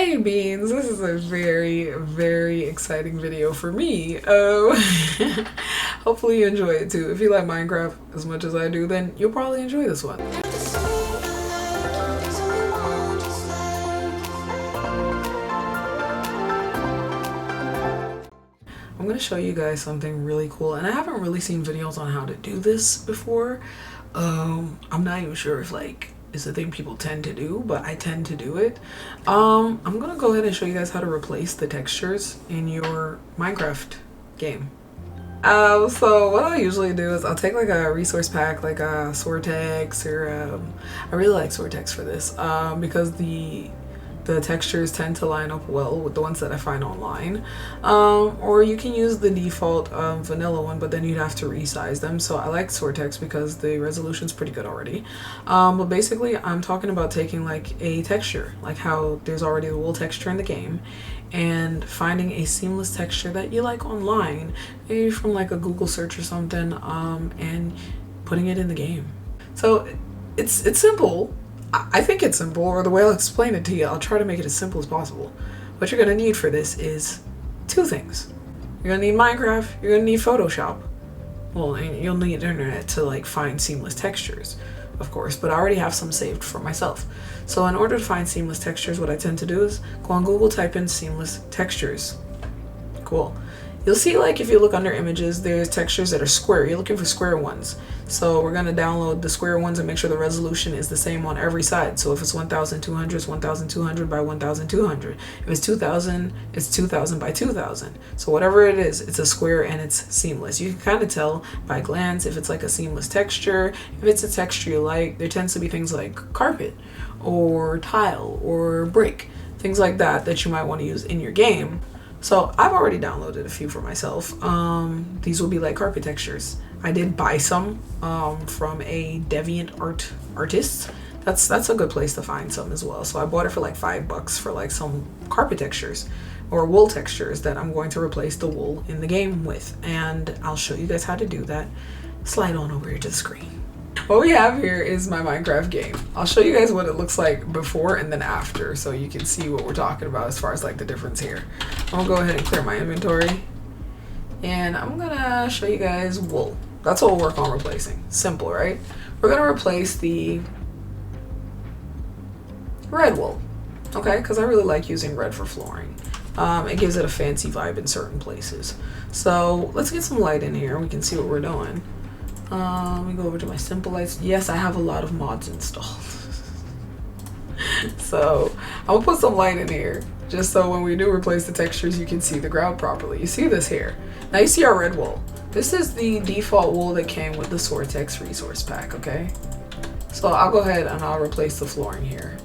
Hey Beans, this is a very exciting video for me. Hopefully you enjoy it too. If you like Minecraft as much as I do, then you'll probably enjoy this one. I'm gonna show you guys something really cool, and I haven't really seen videos on how to do this before. I'm not even sure if it's a thing people tend to do, but I tend to do it. I'm gonna go ahead and show you guys how to replace the textures in your Minecraft game. So what I usually do is I'll take like a resource pack, like a Soartex, or I really like Soartex for this, because the textures tend to line up well with the ones that I find online. Or you can use the default vanilla one, but then you'd have to resize them. So I like Soartex because the resolution's pretty good already. But basically I'm talking about taking like a texture, like how there's already the wool texture in the game, and finding a seamless texture that you like online, maybe from like a Google search or something, and putting it in the game. So it's simple. I think it's simple, or the way I'll explain it to you, I'll try to make it as simple as possible. What you're gonna need for this is two things. You're gonna need Minecraft, you're gonna need Photoshop. Well, and you'll need internet to like find seamless textures, of course, but I already have some saved for myself. So in order to find seamless textures, what I tend to do is go on Google, type in seamless textures. Cool. You'll see, like, if you look under images, there's textures that are square. You're looking for square ones. So we're gonna download the square ones and make sure the resolution is the same on every side. So if it's 1200, it's 1200 by 1200. If it's 2000, it's 2000 by 2000. So whatever it is, it's a square and it's seamless. You can kind of tell by glance if it's like a seamless texture. If it's a texture you like, there tends to be things like carpet or tile or brick, things like that that you might want to use in your game. So I've already downloaded a few for myself. These will be like carpet textures. I did buy some from a DeviantArt artist. That's a good place to find some as well. So I bought it for like $5 for like some carpet textures or wool textures that I'm going to replace the wool in the game with. And I'll show you guys how to do that. Slide on over here to the screen. What we have here is my Minecraft game. I'll show you guys what it looks like before and then after, so you can see what we're talking about as far as like the difference here. I'm gonna go ahead and clear my inventory, and I'm gonna show you guys wool. That's what we'll work on replacing. Simple, right? We're gonna replace the red wool, okay? Because I really like using red for flooring. It gives it a fancy vibe in certain places. So let's get some light in here. We can see what we're doing. Let me go over to my simple lights. Yes, I have a lot of mods installed. So I'm gonna put some light in here just so when we do replace the textures, you can see the ground properly. You see this here. Now you see our red wool. This is the default wool that came with the Soartex resource pack, okay? So I'll go ahead and I'll replace the flooring here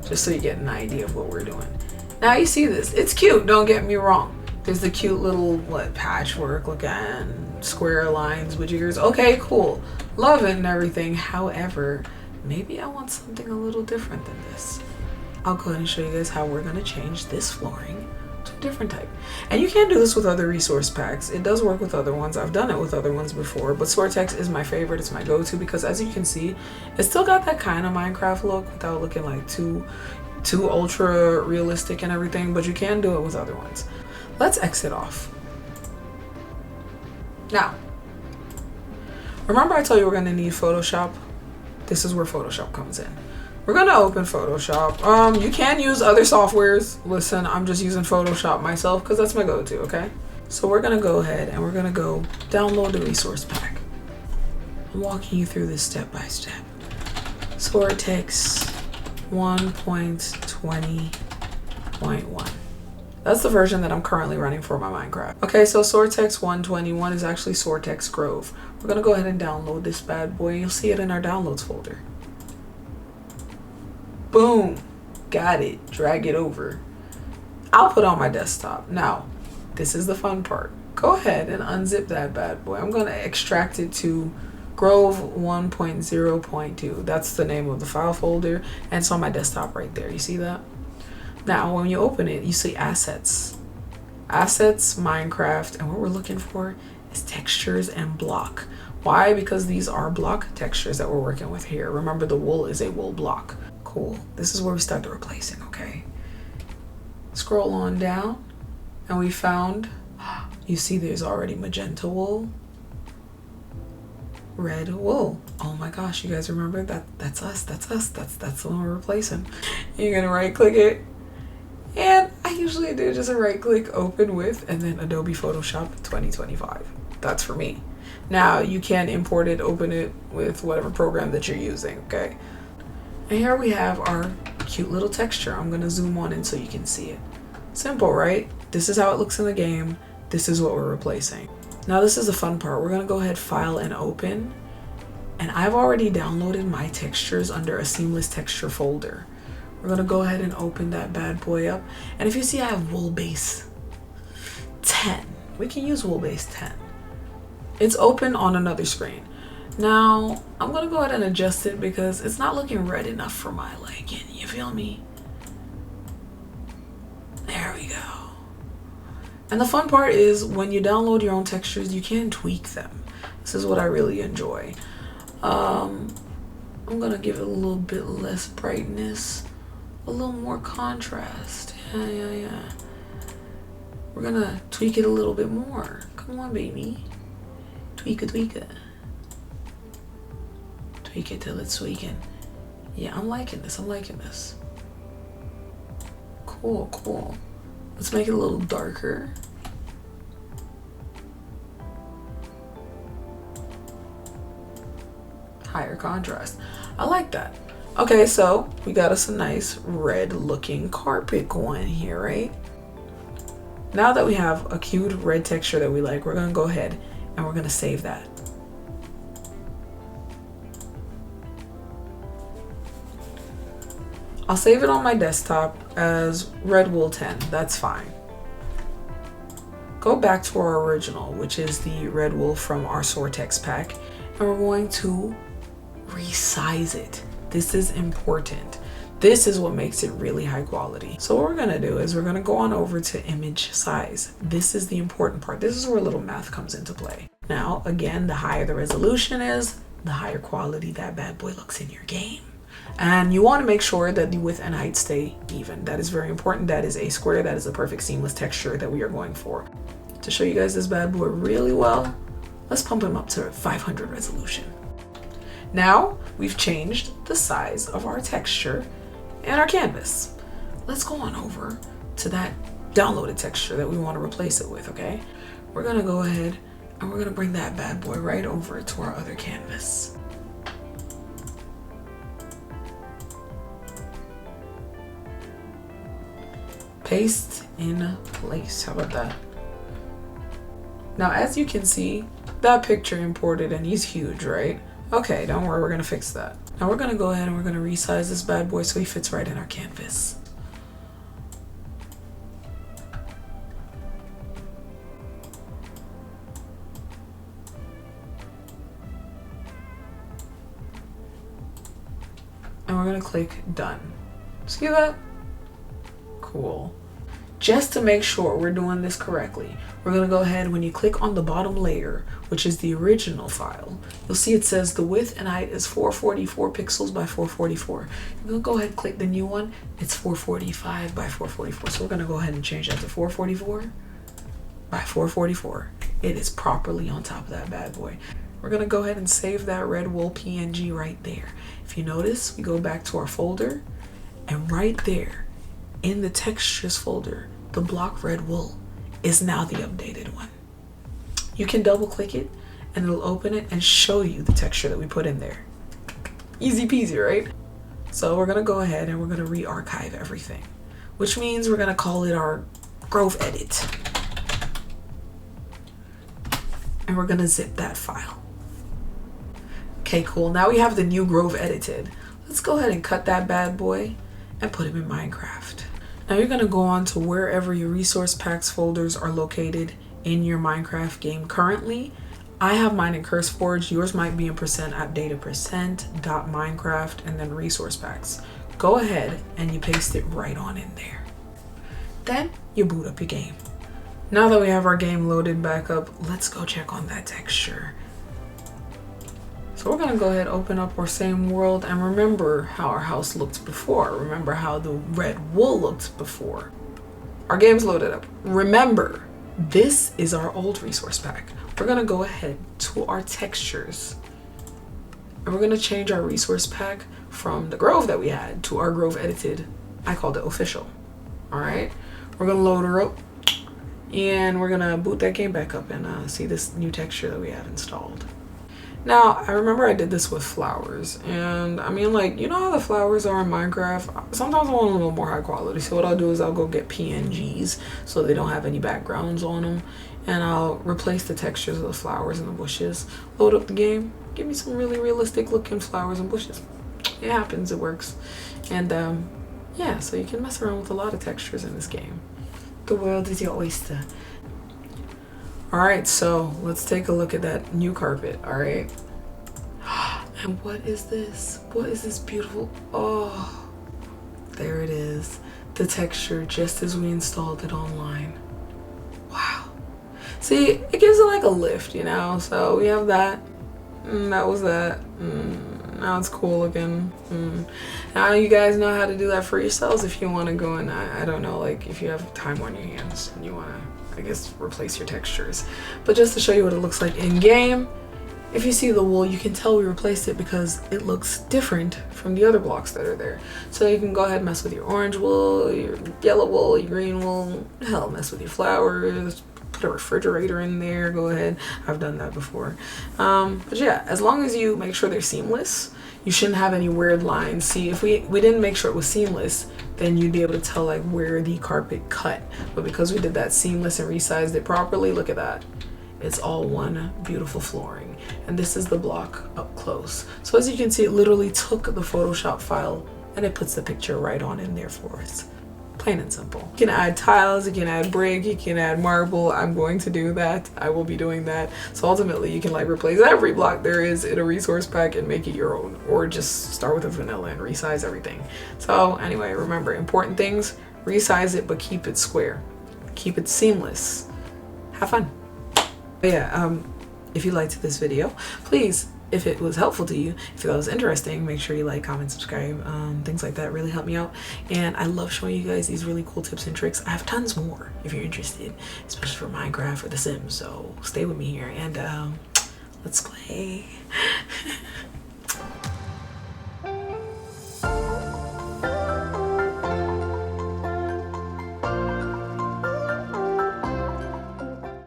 just so you get an idea of what we're doing. Now you see this. It's cute, don't get me wrong. There's the cute little, patchwork looking square lines with jiggers. Okay, cool. Love it and everything. However, maybe I want something a little different than this. I'll go ahead and show you guys how we're going to change this flooring to a different type. And you can do this with other resource packs. It does work with other ones. I've done it with other ones before, but Soartex is my favorite. It's my go-to because, as you can see, it's still got that kind of Minecraft look without looking like too ultra realistic and everything, but you can do it with other ones. Let's exit off. Now, remember I told you we're going to need Photoshop? This is where Photoshop comes in. We're going to open Photoshop. You can use other softwares. Listen, I'm just using Photoshop myself because that's my go-to, okay? So we're going to go ahead and we're going to go download the resource pack. I'm walking you through this step by step. Soartex 1.20.1. That's the version that I'm currently running for my Minecraft. Okay, so Soartex 121 is actually Soartex Grove. We're gonna go ahead and download this bad boy. You'll see it in our downloads folder. Boom, got it, drag it over. I'll put it on my desktop. Now, this is the fun part. Go ahead and unzip that bad boy. I'm gonna extract it to Grove 1.0.2. That's the name of the file folder, and it's on my desktop right there. You see that? Now, when you open it, you see assets. Assets, Minecraft, and what we're looking for is textures and block. Why? Because these are block textures that we're working with here. Remember, the wool is a wool block. Cool. This is where we start the replacing, okay? Scroll on down and we found, you see there's already magenta wool, red wool. Oh my gosh, you guys remember that? That's us, that's the one we're replacing. You're gonna right click it, and I usually do just a right click, open with, and then Adobe Photoshop 2025. That's for me. Now you can import it, open it with whatever program that you're using, okay? And here we have our cute little texture. I'm gonna zoom on in so you can see it. Simple, right? This is how it looks in the game. This is what we're replacing. Now this is the fun part. We're gonna go ahead, file and open. And I've already downloaded my textures under a seamless texture folder. We're gonna go ahead and open that bad boy up. And if you see I have wool base 10, we can use wool base 10. It's open on another screen. Now I'm gonna go ahead and adjust it because it's not looking red enough for my liking, you feel me? There we go. And the fun part is when you download your own textures, you can tweak them. This is what I really enjoy. I'm gonna give it a little bit less brightness, a little more contrast. Yeah. We're gonna tweak it a little bit more. Come on, baby. Tweak it. Tweak it till it's tweaking. Yeah, I'm liking this. Cool. Let's make it a little darker. Higher contrast. I like that. Okay, so we got us a nice red looking carpet going here, right? Now that we have a cute red texture that we like, we're gonna go ahead and we're gonna save that. I'll save it on my desktop as Red Wool 10, that's fine. Go back to our original, which is the red wool from our Soartex pack, and we're going to resize it. This is important. This is what makes it really high quality. So what we're gonna do is we're gonna go on over to image size. This is the important part. This is where a little math comes into play. Now, again, the higher the resolution is, the higher quality that bad boy looks in your game. And you want to make sure that the width and height stay even. That is very important. That is a square. That is a perfect seamless texture that we are going for. To show you guys this bad boy really well, let's pump him up to 500 resolution. Now we've changed the size of our texture and our canvas. Let's go on over to that downloaded texture that we want to replace it with, okay? We're gonna go ahead and we're gonna bring that bad boy right over to our other canvas. Paste in place. How about that? Now, as you can see, that picture imported and he's huge, right? Okay, don't worry, we're gonna fix that. Now we're gonna go ahead and we're gonna resize this bad boy so he fits right in our canvas. And we're gonna click done. See that? Cool. Just to make sure we're doing this correctly, we're gonna go ahead, when you click on the bottom layer, which is the original file, you'll see it says the width and height is 444 pixels by 444. You're gonna go ahead and click the new one, it's 445 by 444. So we're gonna go ahead and change that to 444 by 444. It is properly on top of that bad boy. We're gonna go ahead and save that red wool PNG right there. If you notice, we go back to our folder, and right there, in the textures folder, the block red wool is now the updated one. You can double click it and it'll open it and show you the texture that we put in there. Easy peasy, right? So we're gonna go ahead and we're gonna re-archive everything, which means we're gonna call it our Grove Edit. And we're gonna zip that file. Okay, cool. Now we have the new Grove edited. Let's go ahead and cut that bad boy and put him in Minecraft. Now you're gonna go on to wherever your resource packs folders are located in your Minecraft game currently. I have mine in CurseForge. Yours might be in %@data%.minecraft and then resource packs. Go ahead and you paste it right on in there. Then you boot up your game. Now that we have our game loaded back up, let's go check on that texture. So we're gonna go ahead, open up our same world, and remember how our house looked before. Remember how the red wool looked before. Our game's loaded up. Remember, this is our old resource pack. We're gonna go ahead to our textures and we're gonna change our resource pack from the Grove that we had to our Grove edited. I called it official. All right, we're gonna load her up and we're gonna boot that game back up and see this new texture that we have installed. Now, I remember I did this with flowers, and I mean, like, you know how the flowers are in Minecraft? Sometimes I want a little more high quality, so what I'll do is I'll go get PNGs so they don't have any backgrounds on them, and I'll replace the textures of the flowers and the bushes, load up the game, give me some really realistic looking flowers and bushes. It happens, it works. And yeah, so you can mess around with a lot of textures in this game. The world is your oyster. All right, so let's take a look at that new carpet. All right, and what is this? What is this beautiful? Oh, there it is, the texture just as we installed it online. Wow. See, it gives it like a lift, you know. So we have that. That was that. Now it's cool looking. Now you guys know how to do that for yourselves if you want to go and I don't know, like if you have time on your hands and you want to, I guess, replace your textures. But just to show you what it looks like in game, if you see the wool, you can tell we replaced it because it looks different from the other blocks that are there. So you can go ahead and mess with your orange wool, your yellow wool, your green wool, hell, mess with your flowers, put a refrigerator in there, go ahead. I've done that before. But yeah, as long as you make sure they're seamless, you shouldn't have any weird lines. See, if we didn't make sure it was seamless, then you'd be able to tell like where the carpet cut. But because we did that seamless and resized it properly, look at that. It's all one beautiful flooring. And this is the block up close. So as you can see, it literally took the Photoshop file and it puts the picture right on in there for us. Plain and simple. You can add tiles, you can add brick, you can add marble. I'm going to do that. I will be doing that. So ultimately you can like replace every block there is in a resource pack and make it your own, or just start with a vanilla and resize everything. So anyway, remember, important things, resize it but keep it square. Keep it seamless. Have fun. But yeah, if you liked this video, please, if it was helpful to you, if that was interesting, make sure you like, comment, subscribe, things like that really help me out. And I love showing you guys these really cool tips and tricks. I have tons more if you're interested, especially for Minecraft or The Sims. So stay with me here and let's play.